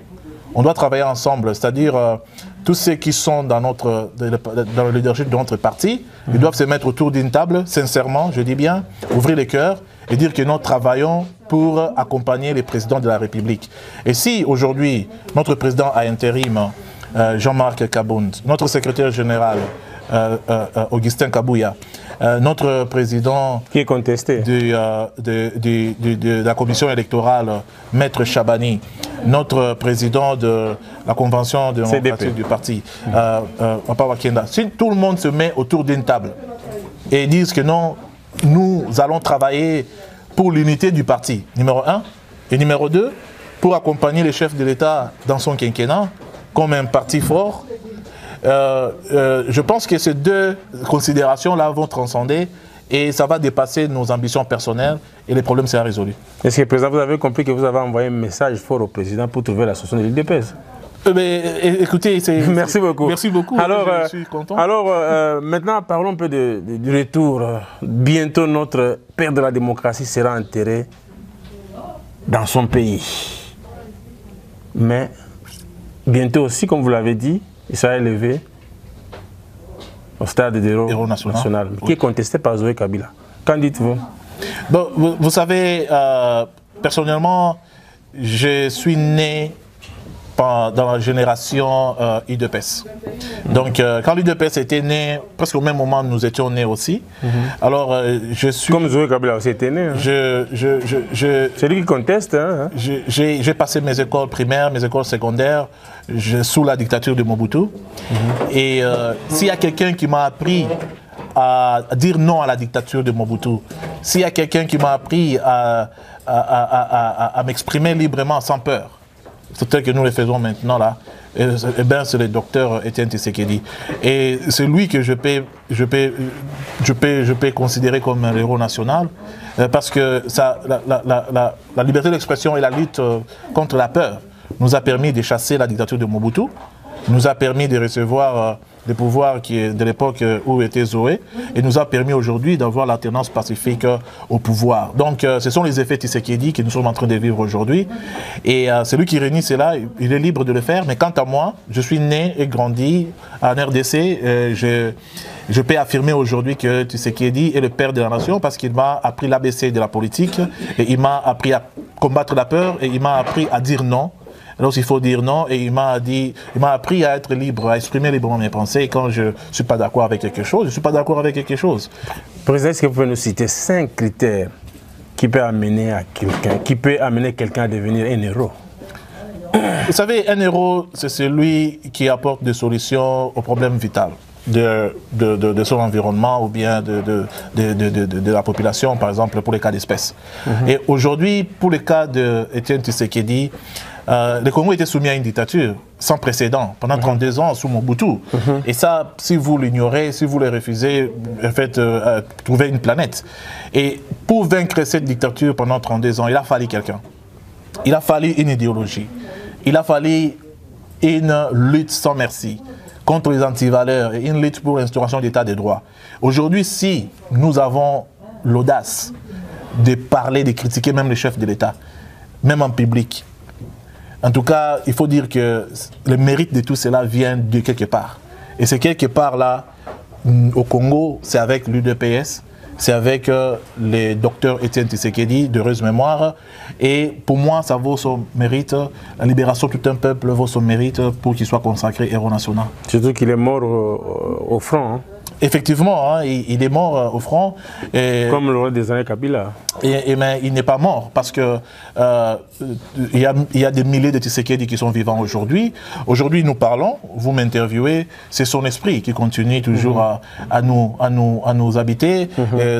On doit travailler ensemble, c'est-à-dire tous ceux qui sont dans le leadership de notre parti, ils doivent se mettre autour d'une table, sincèrement, je dis bien, ouvrir les cœurs et dire que nous travaillons pour accompagner les présidents de la République. Et si aujourd'hui, notre président à intérim, Jean-Marc Kabound, notre secrétaire général, Augustin Kabouya, notre président qui est contesté de la commission électorale, Maître Chabani, notre président de la convention démocratique du parti, Papa Wakenda, si tout le monde se met autour d'une table et disent que non, nous allons travailler pour l'unité du parti, numéro 1, et numéro 2, pour accompagner le chef de l'État dans son quinquennat comme un parti fort, je pense que ces deux considérations-là vont transcender et ça va dépasser nos ambitions personnelles et les problèmes seront résolus. Est-ce que, président, vous avez compris que vous avez envoyé un message fort au président pour trouver la solution de l'UDPS? Écoutez, merci beaucoup. Merci beaucoup. Alors, je suis content. Alors maintenant, parlons un peu du retour. Bientôt, notre père de la démocratie sera enterré dans son pays. Mais bientôt aussi, comme vous l'avez dit, il sera élevé au stade de héros national, qui est contesté par Zoé Kabila. Qu'en dites-vous? Bon, vous savez, personnellement, je suis né dans la génération UDPS. Donc, quand l'UDPS était né, presque au même moment, nous étions nés aussi. Alors, je suis... Comme Zoé Kabila aussi était né. Hein. C'est lui qui conteste. Hein. J'ai passé mes écoles primaires, mes écoles secondaires sous la dictature de Mobutu. Et s'il y a quelqu'un qui m'a appris à dire non à la dictature de Mobutu, s'il y a quelqu'un qui m'a appris à m'exprimer librement sans peur, c'est tel que nous le faisons maintenant là, c'est le docteur Etienne Tshisekedi. Et c'est lui que je peux considérer comme un héros national, parce que la liberté d'expression et la lutte contre la peur nous a permis de chasser la dictature de Mobutu, nous a permis de recevoir des pouvoirs de l'époque où était Zoé, et nous a permis aujourd'hui d'avoir l'alternance pacifique au pouvoir. Donc ce sont les effets Tshisekedi que nous sommes en train de vivre aujourd'hui, et celui qui réunit cela, il est libre de le faire, mais quant à moi, je suis né et grandi en RDC, je peux affirmer aujourd'hui que Tshisekedi est le père de la nation, parce qu'il m'a appris l'ABC de la politique, et il m'a appris à combattre la peur, et il m'a appris à dire non. Alors il faut dire non, et il m'a appris à être libre, à exprimer librement mes pensées. Et quand je ne suis pas d'accord avec quelque chose, je ne suis pas d'accord avec quelque chose. Président, est-ce que vous pouvez nous citer 5 critères qui peuvent amener quelqu'un à devenir un héros? Vous savez, un héros, c'est celui qui apporte des solutions aux problèmes vitaux de son environnement ou bien de la population, par exemple pour les cas d'espèces. Et aujourd'hui, pour le cas d'Etienne Tshisekedi, le Congo était soumis à une dictature sans précédent pendant 32 ans sous Mobutu. Et ça, si vous l'ignorez, si vous le refusez, en fait, trouvez une planète. Et pour vaincre cette dictature pendant 32 ans, il a fallu quelqu'un. Il a fallu une idéologie. Il a fallu une lutte sans merci contre les antivaleurs et une lutte pour l'instauration d'état de droit. Aujourd'hui, si nous avons l'audace de parler, de critiquer même les chefs de l'État, même en public, en tout cas, il faut dire que le mérite de tout cela vient de quelque part. Et c'est quelque part là, au Congo, c'est avec l'UDPS, c'est avec le docteur Etienne Tshisekedi, d'heureuse mémoire. Et pour moi, ça vaut son mérite. La libération de tout un peuple vaut son mérite pour qu'il soit consacré héros national. Surtout qu'il est mort au front. Hein. Effectivement, hein, il est mort au front. Comme le roi des années Kabila. Mais il n'est pas mort parce que il y a des milliers de Tshisekedi qui sont vivants aujourd'hui. Aujourd'hui, nous parlons, vous m'interviewez, c'est son esprit qui continue toujours à nous habiter,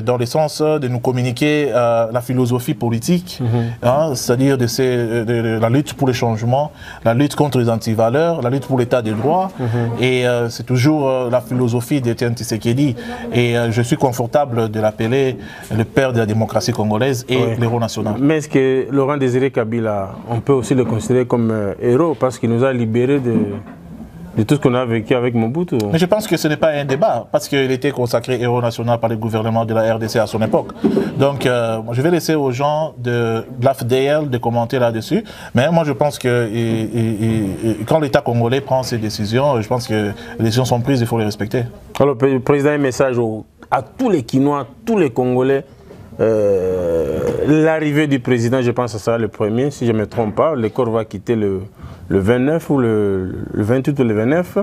dans le sens de nous communiquer la philosophie politique, hein, c'est-à-dire de la lutte pour le changement, la lutte contre les antivaleurs, la lutte pour l'état de droit. Et c'est toujours la philosophie d'Etienne Tshisekedi. Et je suis confortable de l'appeler le père de la démocratie congolaise et l'héros national. Mais est-ce que Laurent Désiré Kabila, on peut aussi le considérer comme héros parce qu'il nous a libérés de tout ce qu'on a vécu avec Mobutu? Mais je pense que ce n'est pas un débat, parce qu'il était consacré héros national par le gouvernement de la RDC à son époque. Donc, je vais laisser aux gens de l'AFDL de commenter là-dessus. Mais moi, je pense que quand l'État congolais prend ses décisions, je pense que les décisions sont prises, il faut les respecter. Alors, Président, un message à tous les Kinois, tous les Congolais. L'arrivée du président, je pense que ça sera le premier, si je ne me trompe pas. Le corps va quitter le 29 ou le 28 ou le 29.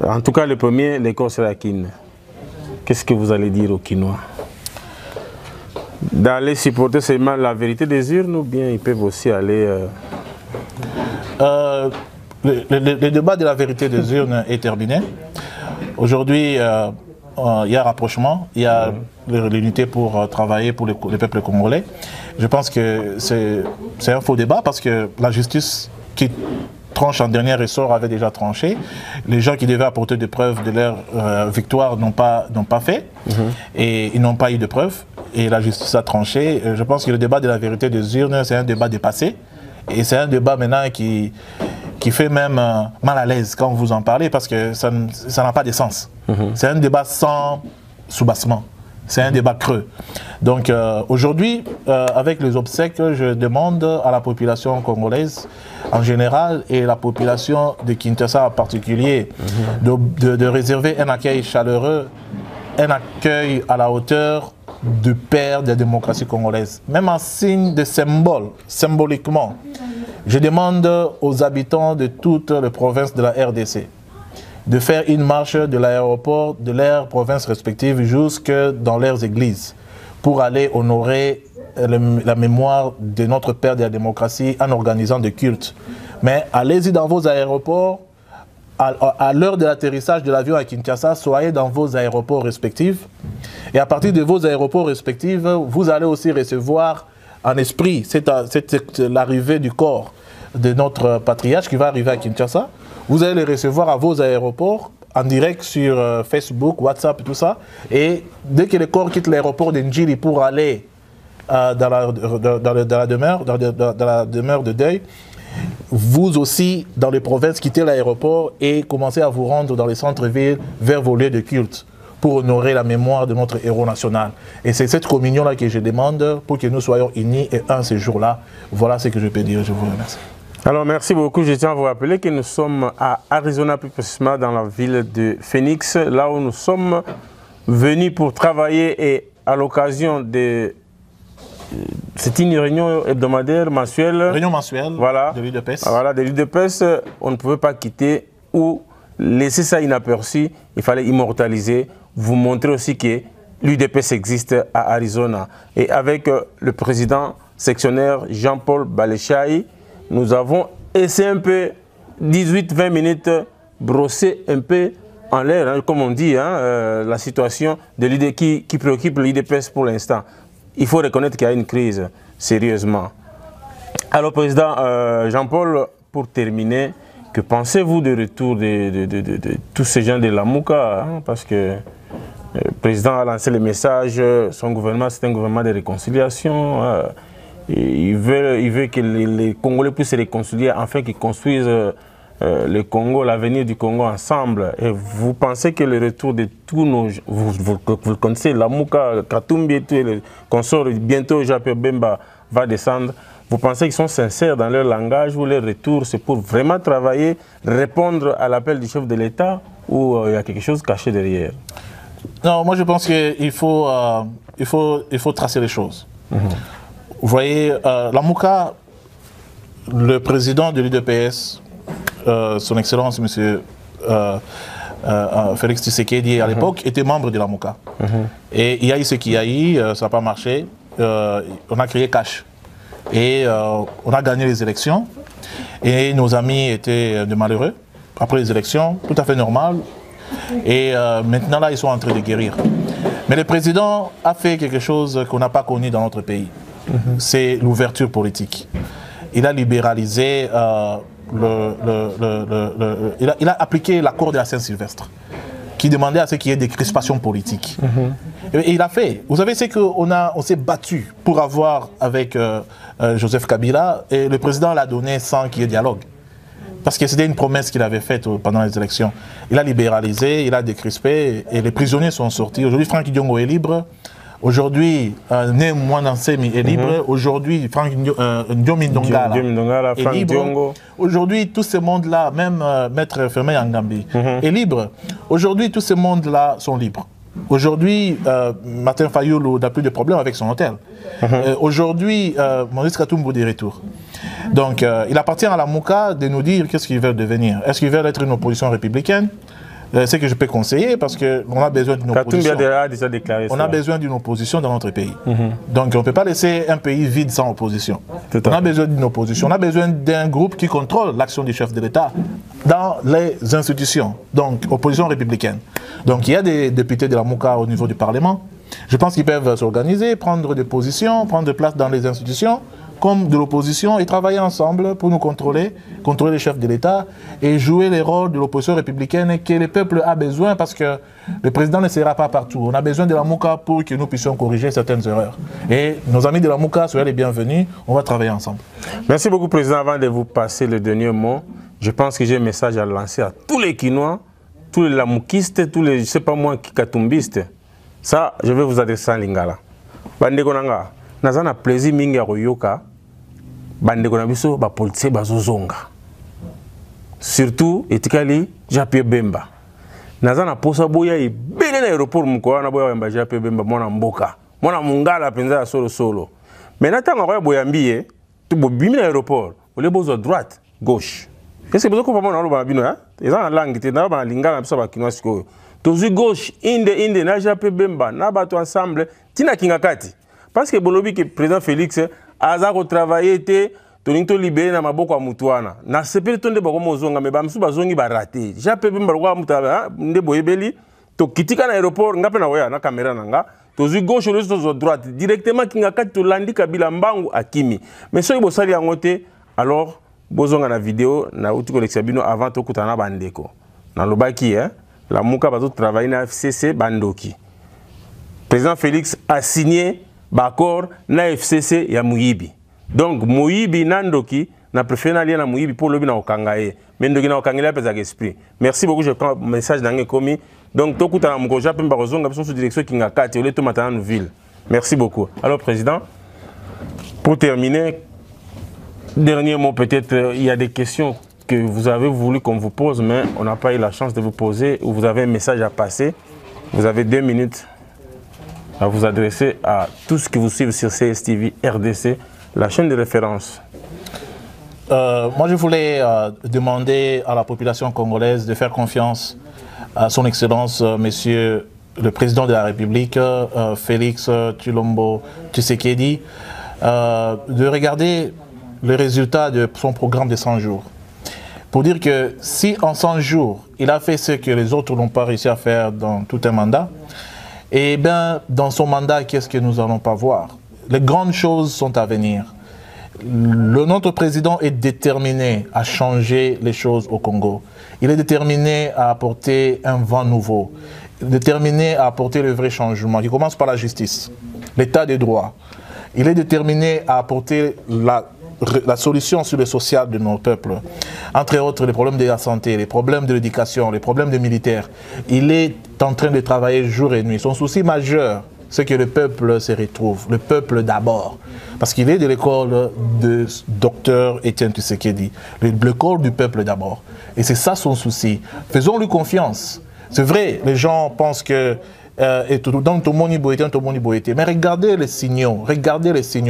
En tout cas, le premier, le corps sera à Kin. Qu'est-ce que vous allez dire aux Kinois? D'aller supporter seulement la vérité des urnes ou bien ils peuvent aussi aller... Le débat de la vérité des urnes est terminé. Aujourd'hui, il y a rapprochement, il y a l'unité pour travailler pour le peuple congolais. Je pense que c'est un faux débat parce que la justice qui tranche en dernier ressort avait déjà tranché. Les gens qui devaient apporter des preuves de leur victoire n'ont pas fait et ils n'ont pas eu de preuves et la justice a tranché. Je pense que le débat de la vérité des urnes, c'est un débat dépassé et c'est un débat maintenant qui fait même mal à l'aise quand vous en parlez parce que ça n'a pas de sens. C'est un débat sans soubassement. C'est un débat creux. Donc aujourd'hui, avec les obsèques, je demande à la population congolaise en général et la population de Kinshasa en particulier de réserver un accueil chaleureux, un accueil à la hauteur du père de la démocratie congolaise. Même en signe de symbole, symboliquement, Je demande aux habitants de toutes les provinces de la RDC de faire une marche de l'aéroport de leurs provinces respectives jusque dans leurs églises pour aller honorer la mémoire de notre père de la démocratie en organisant des cultes. Mais allez-y dans vos aéroports, à l'heure de l'atterrissage de l'avion à Kinshasa, soyez dans vos aéroports respectifs. Et à partir de vos aéroports respectifs, vous allez aussi recevoir en esprit l'arrivée du corps de notre patriarche qui va arriver à Kinshasa. Vous allez les recevoir à vos aéroports, en direct sur Facebook, WhatsApp et tout ça. Et dès que le corps quitte l'aéroport de Njili pour aller dans la demeure de deuil, vous aussi, dans les provinces, quittez l'aéroport et commencez à vous rendre dans les centres-villes vers vos lieux de culte pour honorer la mémoire de notre héros national. Et c'est cette communion-là que je demande pour que nous soyons unis et un ces jours-là. Voilà ce que je peux dire. Je vous remercie. Alors, merci beaucoup. Je tiens à vous rappeler que nous sommes à Arizona, plus précisément dans la ville de Phoenix, là où nous sommes venus pour travailler et à l'occasion de... C'est une réunion hebdomadaire, mensuelle. Réunion mensuelle voilà, de l'UDPS. Voilà, de l'UDPS, on ne pouvait pas quitter ou laisser ça inaperçu. Il fallait immortaliser, vous montrer aussi que l'UDPS existe à Arizona. Et avec le président sectionnaire Jean-Paul Baléchaï, nous avons essayé un peu, 18-20 minutes, brosser un peu en l'air, hein, comme on dit, hein, la situation de qui préoccupe l'UDPS pour l'instant. Il faut reconnaître qu'il y a une crise, sérieusement. Alors, Président Jean-Paul, pour terminer, que pensez-vous du retour de tous ces gens de la Mouka, hein, parce que le Président a lancé le message, son gouvernement, c'est un gouvernement de réconciliation. Il veut que les Congolais puissent se réconcilier afin qu'ils construisent le Congo, l'avenir du Congo ensemble. Et vous pensez que le retour de tous nos... Vous connaissez, la Mouka, Katumbi et tous les consorts, bientôt Japé Bemba va descendre. Vous pensez qu'ils sont sincères dans leur langage ou leur retour, c'est pour vraiment travailler, répondre à l'appel du chef de l'État ou il y a quelque chose caché derrière? Non, moi je pense qu'il faut, il faut tracer les choses. Vous voyez, la Mouka, le président de l'UDPS, son Excellence, M. Félix Tshisekedi, à l'époque, était membre de la Mouka. Et il y a eu ce qu'il y a eu, ça n'a pas marché. On a créé Cash. Et on a gagné les élections. Et nos amis étaient de malheureux. Après les élections, tout à fait normal. Et maintenant, là, ils sont en train de guérir. Mais le président a fait quelque chose qu'on n'a pas connu dans notre pays. C'est l'ouverture politique. Il a libéralisé, il a appliqué l'accord de la Saint-Sylvestre, qui demandait à ce qu'il y ait des crispations politiques. Et il a fait. Vous savez, c'est qu'on s'est battu pour avoir avec Joseph Kabila, et le président l'a donné sans qu'il y ait dialogue. Parce que c'était une promesse qu'il avait faite pendant les élections. Il a libéralisé, il a décrispé, et les prisonniers sont sortis. Aujourd'hui, Franck Diongo est libre. Aujourd'hui, Né Mouanansemi est libre. Aujourd'hui, Franck Ndiomi Ndongala est libre. Aujourd'hui, tous ces mondes-là, même Maître Fermé Yangambi, est libre. Aujourd'hui, tous ces mondes-là sont libres. Aujourd'hui, Martin Fayoulou n'a plus de problème avec son hôtel. Aujourd'hui, Maurice Katumbo est de retour. Donc, il appartient à la Mouka de nous dire qu'est-ce qu'ils veulent devenir. Est-ce qu'ils veulent être une opposition républicaine? C'est ce que je peux conseiller parce qu'on a besoin d'une opposition. A déjà déclaré on a besoin d'une opposition dans notre pays. Donc on ne peut pas laisser un pays vide sans opposition. On a besoin d'une opposition. On a besoin d'un groupe qui contrôle l'action du chef de l'État dans les institutions. Donc opposition républicaine. Donc il y a des députés de la Mouka au niveau du Parlement. Je pense qu'ils peuvent s'organiser, prendre des positions, prendre place dans les institutions comme de l'opposition et travailler ensemble pour nous contrôler les chefs de l'État et jouer les rôles de l'opposition républicaine que le peuple a besoin parce que le président ne sera pas partout. On a besoin de la Mouka pour que nous puissions corriger certaines erreurs. Et nos amis de la Mouka, soyez les bienvenus, on va travailler ensemble. Merci beaucoup, Président. Avant de vous passer le dernier mot, je pense que j'ai un message à lancer à tous les Kinois, tous les Lamoukistes, tous les, je ne sais pas moi, Kikatumbistes. Ça, je vais vous adresser en lingala. Bandekonanga. Nazana plaisir mingi ya koyoka bandeko na biso ba politicien bazozonga surtout etikali Japie Bemba nazana posa boya ibele na aéroport mko na boya ba Japie Bemba mwana mboka mwana mungala penza solo solo mais natanga ko boya mbiye to bobimi na aéroport les beaux à droite, gauche. Qu'est-ce que vous comprenez dans le bino hein? Ils ont la langue, ils ont la lingala, ils ont la kinois. Tous gauche, inde, na jape bemba, na bato ensemble, tina kingakati. Parce que bolobi que président Félix a travaillé te toninto libéré na maboko ya mutuana. Na sepeli tonde bako mozonga me bamsu bazongi ba raté. Jape bemba kwa mutaba nde boyebeli to kitika na aéroport ngape na waya na caméra nanga. Tozu gauche le to droite directement kingakati to landi Kabila mbangu akimi. Mais soki bosali yango te alors bozonga na vidéo na uti koleksia bino avant to kutana bandeko. Na lobaki hein la muka bazo travailler na FCC bandoki. Président Félix a signé l'accord na FCC ya Muyibi. Donc Muyibi nandoki na préféré na lien na Muyibi pour lobi na okangaye. Mais ndoki na okangela pesa esprit. Merci beaucoup, je prends message d'angé komi. Donc to kutana mukoja pemba kozonga biso sous direction kingakati ole to matana nous ville. Merci beaucoup. Alors président, pour terminer, dernier mot peut-être, il y a des questions que vous avez voulu qu'on vous pose, mais on n'a pas eu la chance de vous poser, ou vous avez un message à passer. Vous avez 2 minutes à vous adresser à tous ceux qui vous suivent sur CSTV RDC, la chaîne de référence. Moi, je voulais demander à la population congolaise de faire confiance à son Excellence, Monsieur le Président de la République, Félix Tshilombo Tshisekedi, de regarder le résultat de son programme de 100 jours. Pour dire que si en 100 jours, il a fait ce que les autres n'ont pas réussi à faire dans tout un mandat, et bien dans son mandat, qu'est-ce que nous n'allons pas voir? Les grandes choses sont à venir. Notre président est déterminé à changer les choses au Congo. Il est déterminé à apporter un vent nouveau, déterminé à apporter le vrai changement. Il commence par la justice, l'état des droits. Il est déterminé à apporter la solution sur le social de nos peuples. Entre autres, les problèmes de la santé, les problèmes de l'éducation, les problèmes des militaires. Il est en train de travailler jour et nuit. Son souci majeur, c'est que le peuple se retrouve. Le peuple d'abord. Parce qu'il est de l'école de Dr Etienne Tshisekedi. L'école du peuple d'abord. Et c'est ça son souci. Faisons-lui confiance. C'est vrai, les gens pensent que mais regardez les signaux,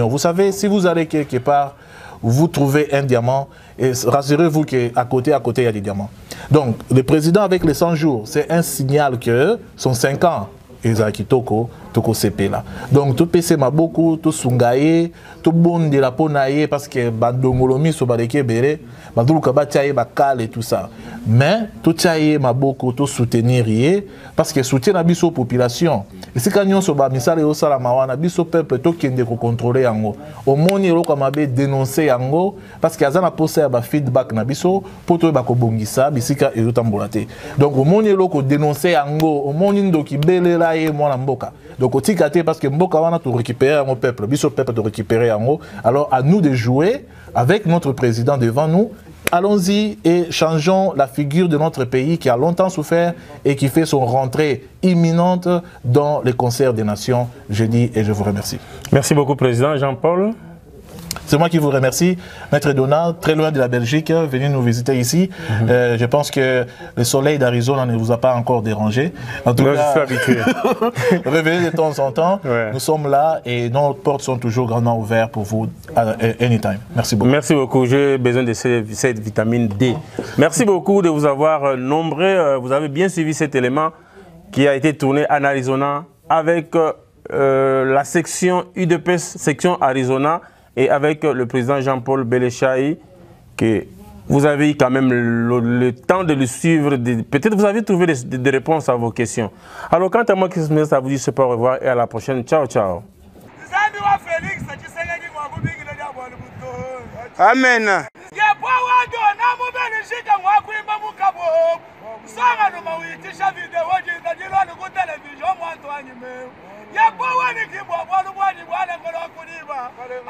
Vous savez, si vous allez quelque part, vous trouvez un diamant, et rassurez-vous qu'à côté, il y a des diamants. Donc, le président avec les 100 jours, c'est un signal que son 5 ans, Ezaki Toko CP là. Donc, tout PC m'a beaucoup, tout sungaye, tout bon de la ponaye, parce que bandongolomi sobareke bere, bandou kabatiaye bakal et tout ça. Mais tout chaye m'a beaucoup, tout soutenir yé, parce que soutien à biso population. Et si quand on se bat misale au salamawana, biso peuple tout qui est contrôler yango. Au monde il comme avait dénoncé yango, parce qu'il y a un posé à feedback na biso, pour tout bako bongisa, bisika et tout ambolate. Donc au monde il a dénoncé yango, au monde il qui belé là et moi mboka. Donc au tikate parce que mboka wana tout récupérer mon peuple, biso peuple de récupérer yango. Alors à nous de jouer avec notre président devant nous. Allons-y et changeons la figure de notre pays qui a longtemps souffert et qui fait son rentrée imminente dans les concerts des nations. Je dis et je vous remercie. Merci beaucoup, Président Jean-Paul. C'est moi qui vous remercie. Maître Donald, très loin de la Belgique, venu nous visiter ici. Je pense que le soleil d'Arizona ne vous a pas encore dérangé. En tout cas, je suis habitué. Revenez de temps en temps. Ouais. Nous sommes là et nos portes sont toujours grandement ouvertes pour vous anytime. Merci beaucoup. Merci beaucoup. J'ai besoin de cette vitamine D. Merci beaucoup de vous avoir nombreux. Vous avez bien suivi cet élément qui a été tourné en Arizona avec la section UDPS, section Arizona. Et avec le président Jean-Paul Bélé-Chaï, que vous avez eu quand même le temps de le suivre. Peut-être vous avez trouvé des réponses à vos questions. Alors, quant à moi, ça vous dit c'est pas au revoir et à la prochaine. Ciao, ciao. Amen.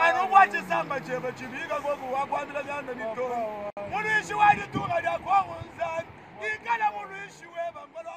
Anubwachisamba chebe chibika gogo wakwambira byanda mito. Mulishi wajitunga lya kwa nzani. Ikala mulishi weba mbalo